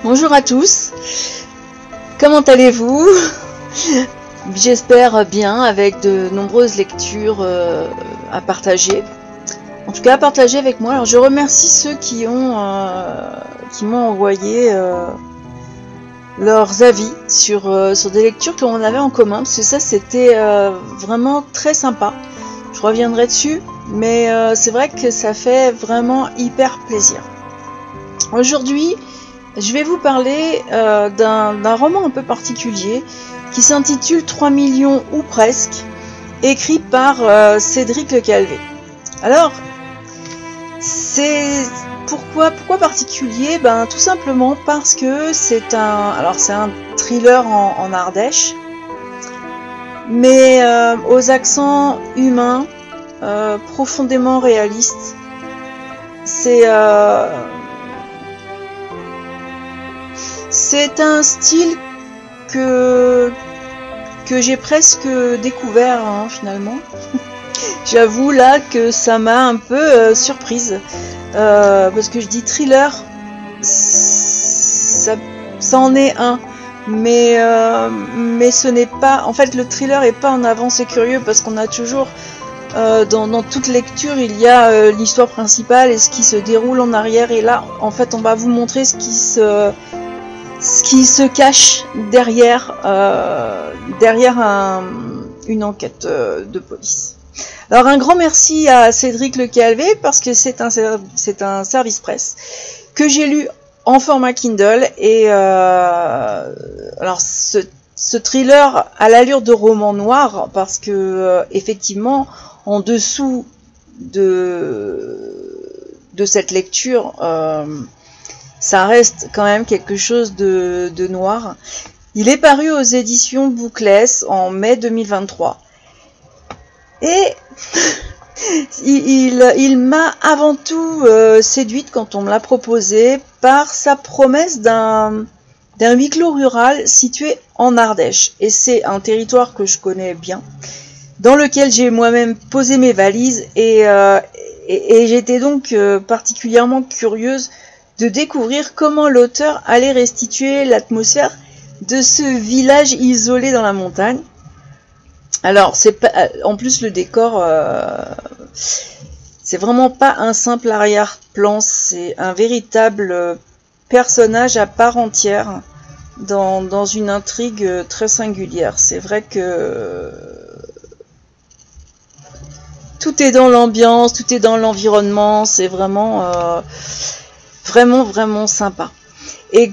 Bonjour à tous, comment allez-vous? J'espère bien, avec de nombreuses lectures à partager. En tout cas, à partager avec moi. Alors, je remercie ceux qui m'ont envoyé leurs avis sur des lectures que l'on avait en commun, parce que ça, c'était vraiment très sympa. Je reviendrai dessus, mais c'est vrai que ça fait vraiment hyper plaisir. Aujourd'hui, je vais vous parler d'un roman un peu particulier qui s'intitule 3 millions ou presque, écrit par Cédric Le Calvé. Alors, c'est pourquoi particulier? Ben tout simplement parce que c'est un thriller en Ardèche, mais aux accents humains, profondément réalistes. C'est un style que j'ai presque découvert finalement. J'avoue là que ça m'a un peu surprise, parce que je dis thriller, ça en est un, mais ce n'est pas. En fait, le thriller est pas en avant, c'est curieux parce qu'on a toujours dans toute lecture il y a l'histoire principale et ce qui se déroule en arrière, et là en fait on va vous montrer ce qui se cache derrière une enquête de police. Alors un grand merci à Cédric Le Calvé parce que c'est un service presse que j'ai lu en format Kindle, et alors ce thriller a l'allure de roman noir parce que effectivement en dessous de cette lecture ça reste quand même quelque chose de noir. Il est paru aux éditions Bookless en mai 2023. Et il m'a avant tout séduite quand on me l'a proposé par sa promesse d'un huis clos rural situé en Ardèche. Et c'est un territoire que je connais bien, dans lequel j'ai moi-même posé mes valises, et j'étais donc particulièrement curieuse de découvrir comment l'auteur allait restituer l'atmosphère de ce village isolé dans la montagne. Alors, en plus le décor, c'est vraiment pas un simple arrière-plan, c'est un véritable personnage à part entière dans une intrigue très singulière. C'est vrai que tout est dans l'ambiance, tout est dans l'environnement, c'est vraiment vraiment sympa. Et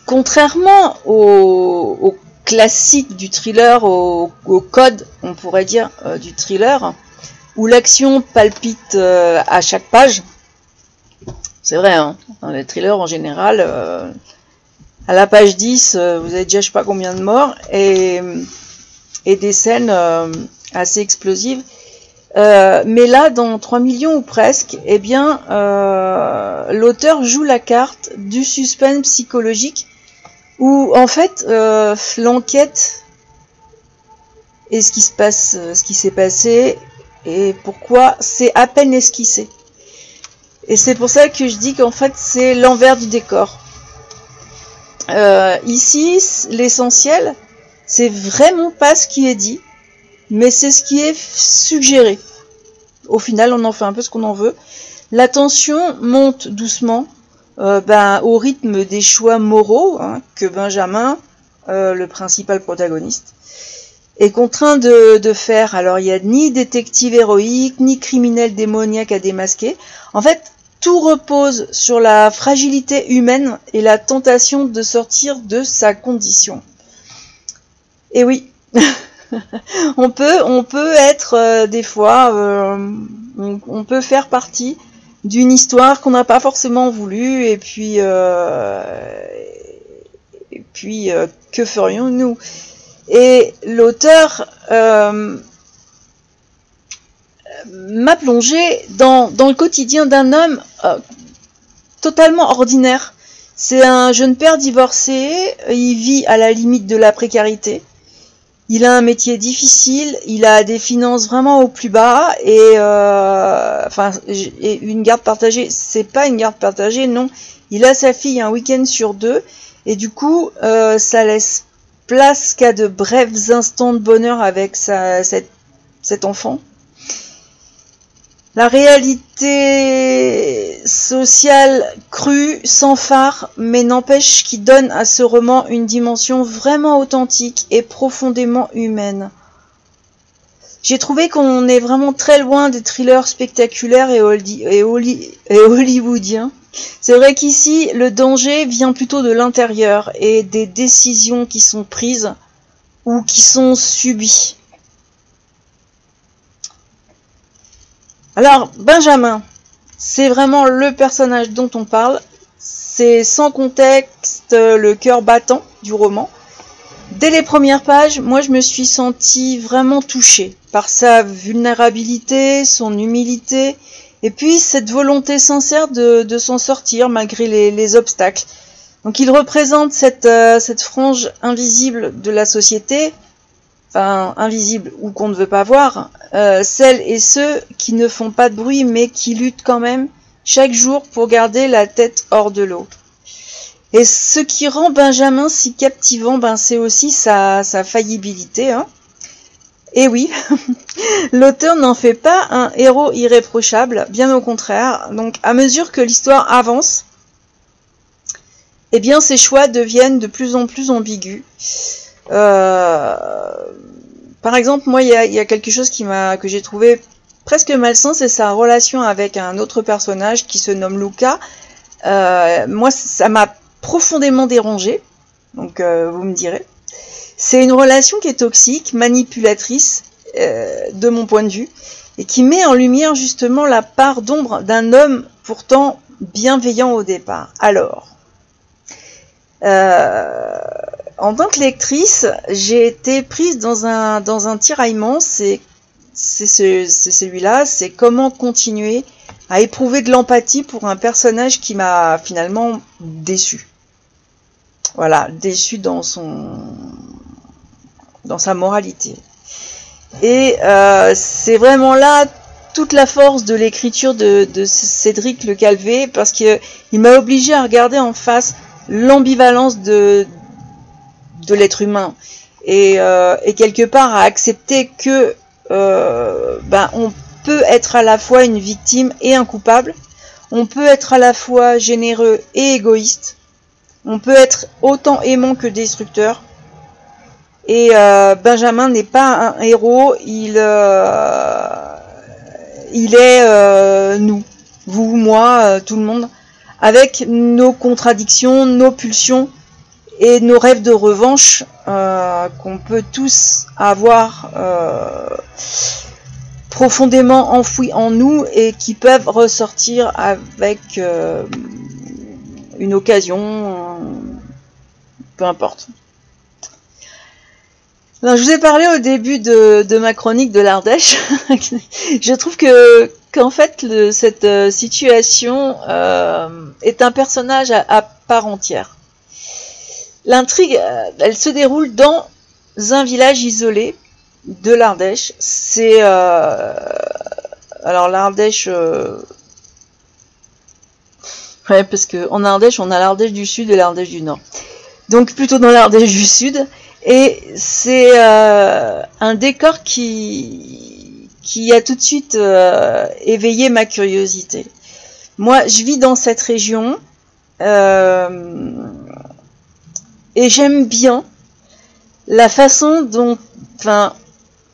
contrairement au classique du thriller, au code, on pourrait dire, du thriller, où l'action palpite à chaque page, c'est vrai, hein, dans les thrillers en général, à la page 10, vous avez déjà je sais pas combien de morts, et des scènes assez explosives. Mais là, dans 3 millions ou presque, eh bien, l'auteur joue la carte du suspense psychologique, où en fait, l'enquête et ce qui s'est passé et pourquoi, c'est à peine esquissé. Et c'est pour ça que je dis qu'en fait, c'est l'envers du décor. Ici, l'essentiel, c'est vraiment pas ce qui est dit, mais c'est ce qui est suggéré. Au final, on en fait un peu ce qu'on en veut. La tension monte doucement au rythme des choix moraux que Benjamin, le principal protagoniste, est contraint de faire. Alors, il n'y a ni détective héroïque, ni criminel démoniaque à démasquer. En fait, tout repose sur la fragilité humaine et la tentation de sortir de sa condition. Et oui, on peut être des fois, on peut faire partie d'une histoire qu'on n'a pas forcément voulu, et puis que ferions-nous? Et l'auteur m'a plongé dans le quotidien d'un homme totalement ordinaire. C'est un jeune père divorcé, il vit à la limite de la précarité. Il a un métier difficile, il a des finances vraiment au plus bas et une garde partagée, c'est pas une garde partagée, non. Il a sa fille un week-end sur 2 et du coup, ça laisse place qu'à de brefs instants de bonheur avec cet enfant. La réalité sociale crue, sans phare, mais n'empêche qui donne à ce roman une dimension vraiment authentique et profondément humaine. J'ai trouvé qu'on est vraiment très loin des thrillers spectaculaires et hollywoodiens. C'est vrai qu'ici, le danger vient plutôt de l'intérieur et des décisions qui sont prises ou qui sont subies. Alors, Benjamin, c'est vraiment le personnage dont on parle. C'est sans contexte le cœur battant du roman. Dès les premières pages, moi je me suis sentie vraiment touchée par sa vulnérabilité, son humilité, et puis cette volonté sincère de s'en sortir malgré les obstacles. Donc il représente cette frange invisible de la société, enfin invisible ou qu'on ne veut pas voir, celles et ceux qui ne font pas de bruit mais qui luttent quand même chaque jour pour garder la tête hors de l'eau. Et ce qui rend Benjamin si captivant, c'est aussi sa faillibilité. Hein. Et oui, l'auteur n'en fait pas un héros irréprochable, bien au contraire. Donc à mesure que l'histoire avance, eh bien ses choix deviennent de plus en plus ambigus. Par exemple, moi, il y a quelque chose que j'ai trouvé presque malsain, c'est sa relation avec un autre personnage qui se nomme Luca. Moi, ça m'a profondément dérangée, donc vous me direz. C'est une relation qui est toxique, manipulatrice, de mon point de vue, et qui met en lumière justement la part d'ombre d'un homme pourtant bienveillant au départ. Alors, en tant que lectrice, j'ai été prise dans un tiraillement, c'est celui-là, c'est comment continuer à éprouver de l'empathie pour un personnage qui m'a finalement déçue. Voilà, déçue dans sa moralité. Et c'est vraiment là toute la force de l'écriture de Cédric Le Calvé, parce qu'il m'a obligée à regarder en face l'ambivalence de l'être humain et quelque part à accepter que on peut être à la fois une victime et un coupable, on peut être à la fois généreux et égoïste, on peut être autant aimant que destructeur, et Benjamin n'est pas un héros, il est nous, vous, moi, tout le monde, avec nos contradictions, nos pulsions et nos rêves de revanche qu'on peut tous avoir profondément enfouis en nous et qui peuvent ressortir avec une occasion, peu importe. Alors, je vous ai parlé au début de ma chronique de l'Ardèche. Je trouve qu'en fait cette situation est un personnage à part entière. L'intrigue, elle se déroule dans un village isolé de l'Ardèche. C'est alors l'Ardèche, ouais, parce que en Ardèche, on a l'Ardèche du Sud et l'Ardèche du Nord. Donc plutôt dans l'Ardèche du Sud. Et c'est un décor qui a tout de suite éveillé ma curiosité. Moi, je vis dans cette région et j'aime bien la façon dont,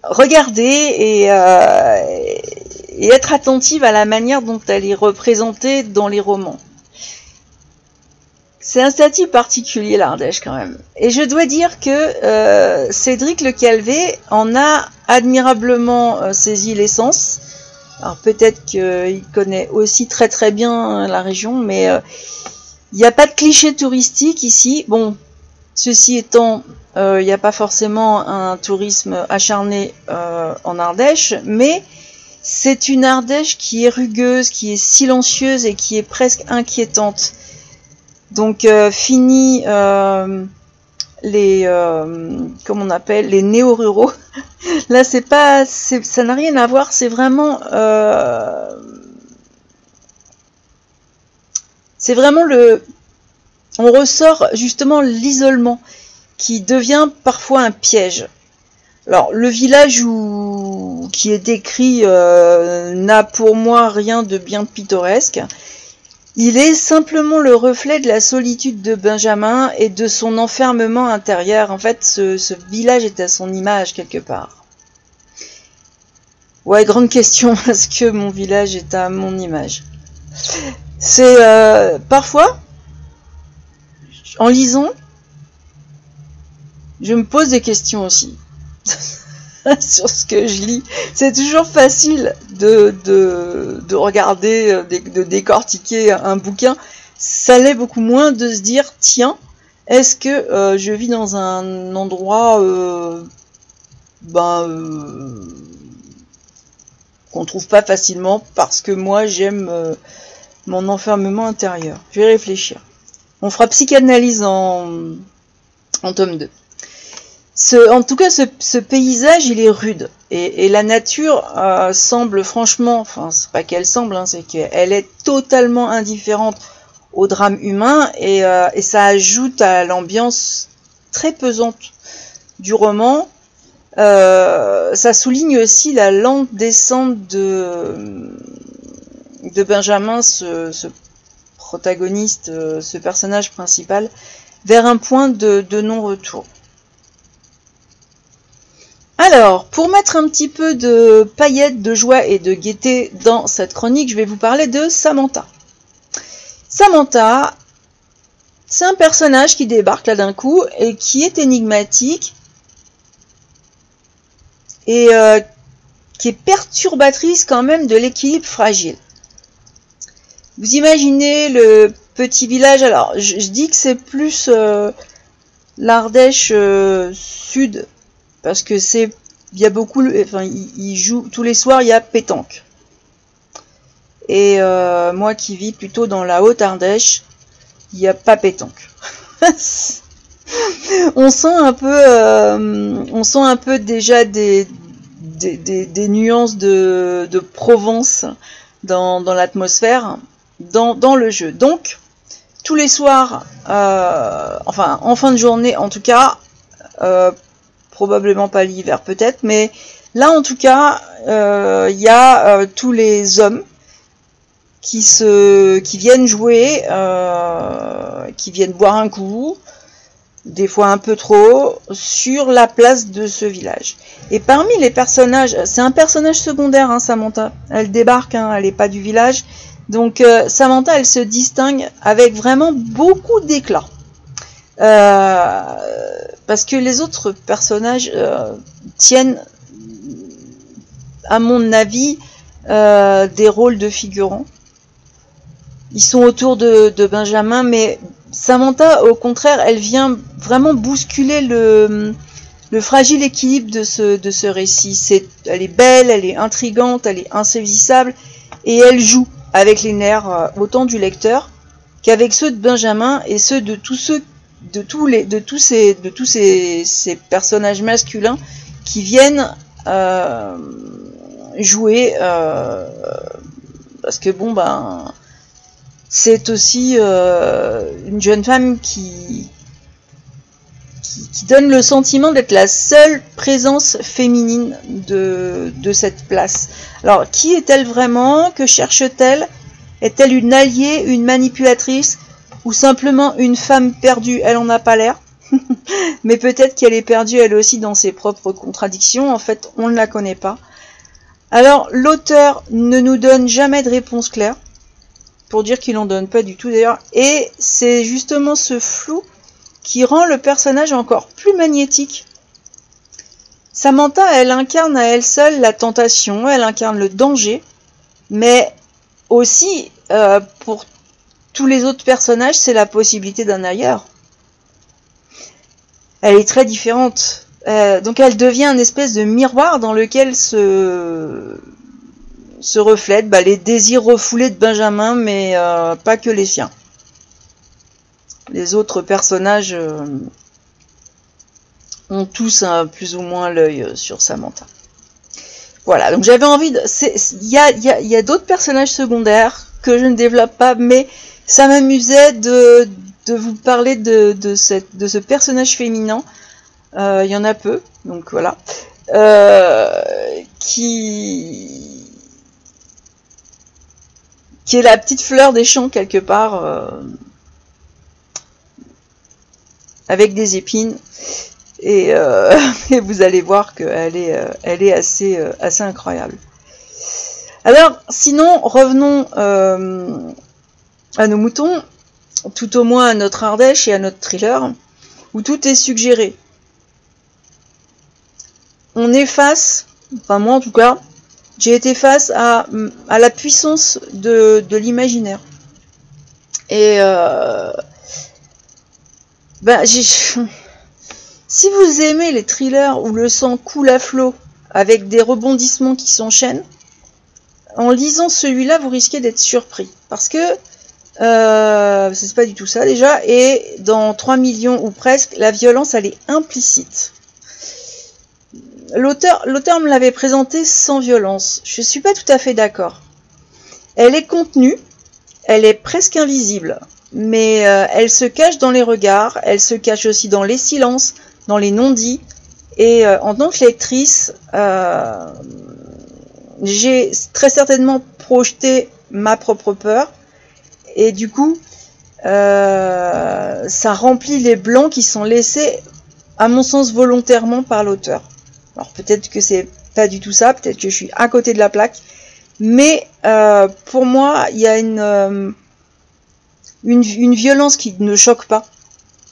regarder et être attentive à la manière dont elle est représentée dans les romans. C'est un statut particulier, l'Ardèche, quand même. Et je dois dire que Cédric Le Calvé en a admirablement saisi l'essence. Alors peut-être qu'il connaît aussi très très bien la région, mais il n'y a pas de cliché touristique ici. Bon, ceci étant, il n'y a pas forcément un tourisme acharné en Ardèche, mais c'est une Ardèche qui est rugueuse, qui est silencieuse et qui est presque inquiétante. Donc fini comme on appelle, les néo-ruraux. Là, ça n'a rien à voir, c'est vraiment on ressort justement l'isolement qui devient parfois un piège. Alors, le village qui est décrit n'a pour moi rien de bien pittoresque. Il est simplement le reflet de la solitude de Benjamin et de son enfermement intérieur. En fait, ce village est à son image quelque part. Ouais, grande question, est-ce que mon village est à mon image? C'est parfois, en lisant, je me pose des questions aussi. Sur ce que je lis. C'est toujours facile de regarder, de décortiquer un bouquin. Ça l'est beaucoup moins de se dire, tiens, est-ce que je vis dans un endroit qu'on trouve pas facilement parce que moi j'aime mon enfermement intérieur. Je vais réfléchir. On fera psychanalyse en tome 2. En tout cas, ce paysage, il est rude. Et la nature semble franchement, enfin, c'est pas qu'elle semble, hein, c'est qu'elle est totalement indifférente au drame humain et ça ajoute à l'ambiance très pesante du roman. Ça souligne aussi la lente descente de Benjamin, ce protagoniste, ce personnage principal, vers un point de non-retour. Alors, pour mettre un petit peu de paillettes, de joie et de gaieté dans cette chronique, je vais vous parler de Samantha. Samantha, c'est un personnage qui débarque là d'un coup et qui est énigmatique et qui est perturbatrice quand même de l'équilibre fragile. Vous imaginez le petit village, alors je dis que c'est plus l'Ardèche sud, parce que il y a beaucoup, enfin, il joue tous les soirs, il y a pétanque. Et moi qui vis plutôt dans la Haute-Ardèche, il n'y a pas pétanque. on sent un peu déjà des nuances de Provence dans l'atmosphère, dans le jeu. Donc, tous les soirs, enfin en fin de journée en tout cas, probablement pas l'hiver peut-être, mais là en tout cas, il y a tous les hommes qui viennent jouer, qui viennent boire un coup, des fois un peu trop, sur la place de ce village. Et parmi les personnages, c'est un personnage secondaire, hein, Samantha. Elle débarque, hein, elle n'est pas du village. Donc Samantha, elle se distingue avec vraiment beaucoup d'éclat. Parce que les autres personnages tiennent, à mon avis, des rôles de figurants. Ils sont autour de Benjamin, mais Samantha, au contraire, elle vient vraiment bousculer le fragile équilibre de ce récit. Elle est belle, elle est intrigante, elle est insaisissable, et elle joue avec les nerfs autant du lecteur qu'avec ceux de Benjamin et ceux de tous ces personnages masculins qui viennent jouer, parce que bon ben c'est aussi une jeune femme qui donne le sentiment d'être la seule présence féminine de cette place. Alors, qui est-elle vraiment? Que cherche-t-elle? Est-elle une alliée, une manipulatrice, ou simplement une femme perdue? Elle en a pas l'air. Mais peut-être qu'elle est perdue elle aussi dans ses propres contradictions. En fait, on ne la connaît pas. Alors, l'auteur ne nous donne jamais de réponse claire, pour dire qu'il n'en donne pas du tout d'ailleurs. Et c'est justement ce flou qui rend le personnage encore plus magnétique. Samantha, elle incarne à elle seule la tentation, elle incarne le danger, mais aussi, pour tous les autres personnages, c'est la possibilité d'un ailleurs. Elle est très différente. Donc elle devient une espèce de miroir dans lequel se reflètent les désirs refoulés de Benjamin, mais pas que les siens. Les autres personnages ont tous plus ou moins l'œil sur Samantha. Voilà, donc j'avais envie de... Il y a d'autres personnages secondaires que je ne développe pas, mais ça m'amusait de vous parler de ce personnage féminin. Il y en a peu, donc voilà. Qui est la petite fleur des champs quelque part, avec des épines. Et vous allez voir qu'elle est assez incroyable. Alors, sinon, revenons à nos moutons, tout au moins à notre Ardèche et à notre thriller, où tout est suggéré. On est face, enfin moi en tout cas, j'ai été face à la puissance de l'imaginaire. Et si vous aimez les thrillers où le sang coule à flot avec des rebondissements qui s'enchaînent, en lisant celui-là, vous risquez d'être surpris. Parce que c'est pas du tout ça déjà. Et dans 3 millions ou presque, la violence, elle est implicite. L'auteur me l'avait présenté sans violence. Je ne suis pas tout à fait d'accord. Elle est contenue, elle est presque invisible. Mais elle se cache dans les regards, elle se cache aussi dans les silences, dans les non-dits. Et en tant que lectrice, j'ai très certainement projeté ma propre peur. Et du coup, ça remplit les blancs qui sont laissés, à mon sens, volontairement par l'auteur. Alors peut-être que c'est pas du tout ça, peut-être que je suis à côté de la plaque. Mais pour moi, il y a une violence qui ne choque pas,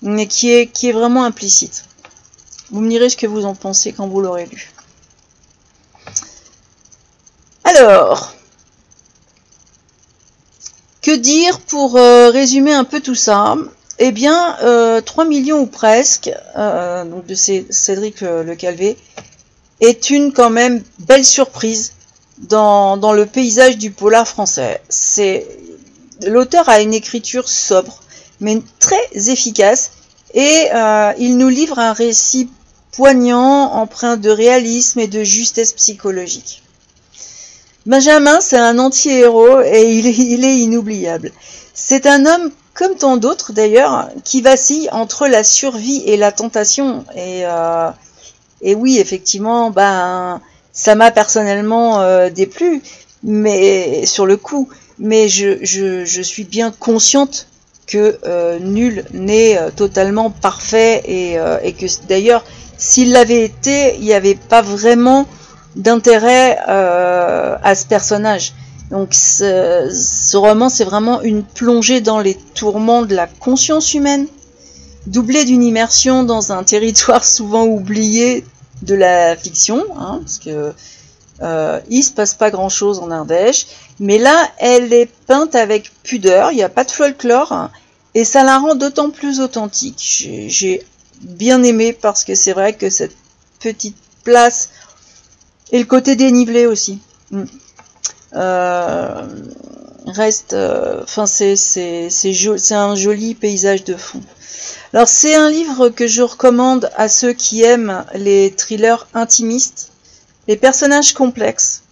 mais qui est vraiment implicite. Vous me direz ce que vous en pensez quand vous l'aurez lu. Alors, que dire pour résumer un peu tout ça? Eh bien, 3 millions ou presque, donc de Cédric Le Calvé, est une quand même belle surprise dans le paysage du polar français. L'auteur a une écriture sobre, mais très efficace, et il nous livre un récit poignant, empreint de réalisme et de justesse psychologique. Benjamin, c'est un anti-héros et il est inoubliable. C'est un homme, comme tant d'autres d'ailleurs, qui vacille entre la survie et la tentation. Et oui, effectivement, ça m'a personnellement déplu, mais sur le coup. Mais je suis bien consciente que nul n'est totalement parfait et que d'ailleurs, s'il l'avait été, il n'y avait pas vraiment d'intérêt à ce personnage. Donc ce roman, c'est vraiment une plongée dans les tourments de la conscience humaine, doublée d'une immersion dans un territoire souvent oublié de la fiction, hein, parce que il se passe pas grand chose en Ardèche, mais là elle est peinte avec pudeur, il n'y a pas de folklore, hein, et ça la rend d'autant plus authentique. J'ai bien aimé parce que c'est vrai que cette petite place et le côté dénivelé aussi reste, c'est un joli paysage de fond. Alors c'est un livre que je recommande à ceux qui aiment les thrillers intimistes, les personnages complexes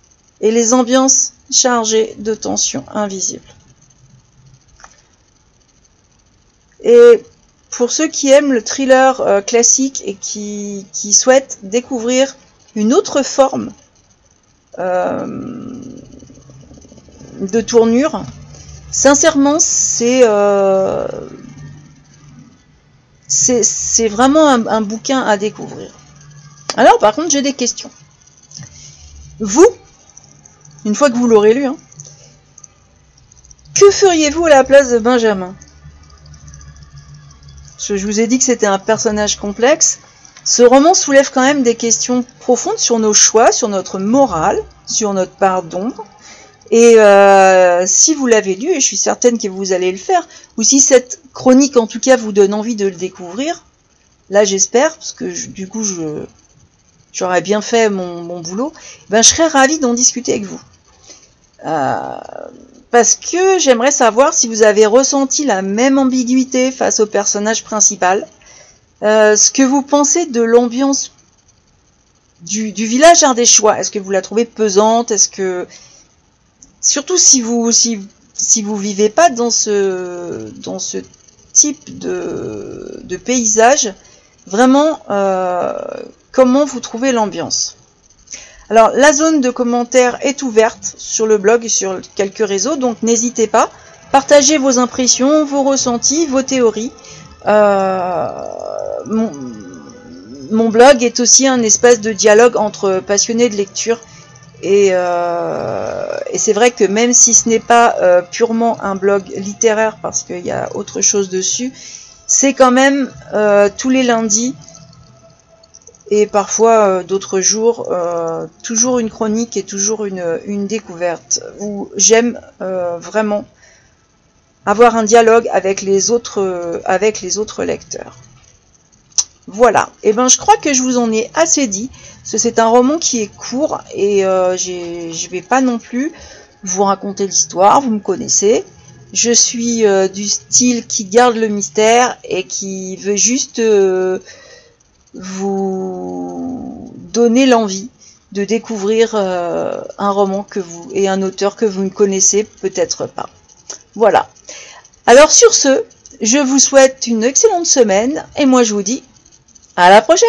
et les ambiances chargées de tensions invisibles. Et pour ceux qui aiment le thriller classique et qui souhaitent découvrir une autre forme de tournure, sincèrement, c'est vraiment un bouquin à découvrir. Alors, par contre, j'ai des questions. Vous, une fois que vous l'aurez lu, hein, que feriez-vous à la place de Benjamin? Parce que je vous ai dit que c'était un personnage complexe. Ce roman soulève quand même des questions profondes sur nos choix, sur notre morale, sur notre part d'ombre. Et si vous l'avez lu, et je suis certaine que vous allez le faire, ou si cette chronique en tout cas vous donne envie de le découvrir, là j'espère, parce que du coup j'aurais bien fait mon boulot, je serais ravie d'en discuter avec vous. Parce que j'aimerais savoir si vous avez ressenti la même ambiguïté face au personnage principal, ce que vous pensez de l'ambiance du village ardéchois. Est-ce que vous la trouvez pesante? Est-ce que, surtout si vous vivez pas dans ce type de paysage, vraiment, comment vous trouvez l'ambiance? Alors, la zone de commentaires est ouverte sur le blog et sur quelques réseaux, donc n'hésitez pas. Partagez vos impressions, vos ressentis, vos théories. Mon blog est aussi un espace de dialogue entre passionnés de lecture. Et c'est vrai que même si ce n'est pas purement un blog littéraire, parce qu'il y a autre chose dessus, c'est quand même tous les lundis et parfois d'autres jours, toujours une chronique et toujours une découverte où j'aime vraiment avoir un dialogue avec les autres lecteurs. Voilà, et ben je crois que je vous en ai assez dit. C'est un roman qui est court et je vais pas non plus vous raconter l'histoire, vous me connaissez. Je suis du style qui garde le mystère et qui veut juste vous donner l'envie de découvrir un roman et un auteur que vous ne connaissez peut-être pas. Voilà. Alors sur ce, je vous souhaite une excellente semaine et moi je vous dis à la prochaine!